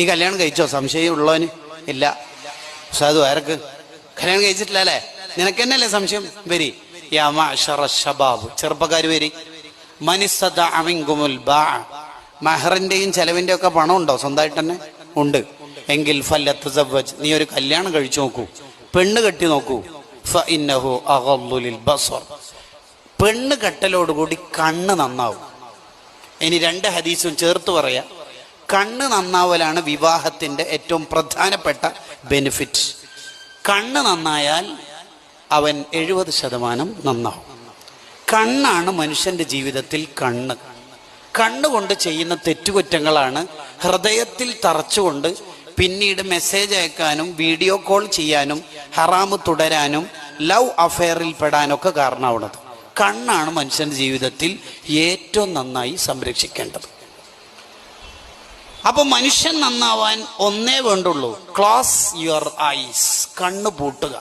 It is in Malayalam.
നീ കല്യാണം കഴിച്ചോ? സംശയം ഉള്ളവന് ഇല്ല. സാധു ആരക്ക് കല്യാണം കഴിച്ചിട്ടില്ല അല്ലേ? നിനക്ക് തന്നെയല്ലേ സംശയം? വരി യാ മഅ്ശറ ശബാബ്, ചെറുപ്പക്കാർ വരി. മനിസ്തതഅ മിൻകുമുൽ ബാഅ, മഹറിന്റെയും ചെലവിന്റെ ഒക്കെ പണം ഉണ്ടോ? സ്വന്തമായിട്ട് തന്നെ ഉണ്ട് എങ്കിൽ ഫല്യതസവ്വജ്, നീ ഒരു കല്യാണം കഴിച്ചു നോക്കൂ, പെണ്ണ് കെട്ടി നോക്കൂ. ഫഇന്നഹു അഗളു ലിൽ ബസർ, പെണ്ണ് കെട്ടലോടുകൂടി കണ്ണ് നന്നാവും. ഇനി രണ്ട് ഹദീസും ചേർത്ത് പറയാം. കണ്ണ് നന്നാവലാണ് വിവാഹത്തിന്റെ ഏറ്റവും പ്രധാനപ്പെട്ട ബെനിഫിറ്റ്. കണ്ണ് നന്നായാൽ അവൻ 70% നന്നാവും. കണ്ണാണ് മനുഷ്യന്റെ ജീവിതത്തിൽ കണ്ണ്. കണ്ണുകൊണ്ട് ചെയ്യുന്ന തെറ്റുകുറ്റങ്ങളാണ് ഹൃദയത്തിൽ തറച്ചുകൊണ്ട് പിന്നീട് മെസ്സേജ് അയക്കാനും വീഡിയോ കോൾ ചെയ്യാനും ഹറാമ് തുടരാനും ലവ് അഫെയറിൽ പെടാനൊക്കെ കാരണമാവുന്നത്. കണ്ണാണ് മനുഷ്യന്റെ ജീവിതത്തിൽ ഏറ്റവും നന്നായി സംരക്ഷിക്കേണ്ടത്. അപ്പൊ മനുഷ്യൻ നന്നാവാൻ ഒന്നേ വേണ്ടുള്ളൂ, ക്ലോസ് യുവർ ഐസ്, കണ്ണ് പൂട്ടുക.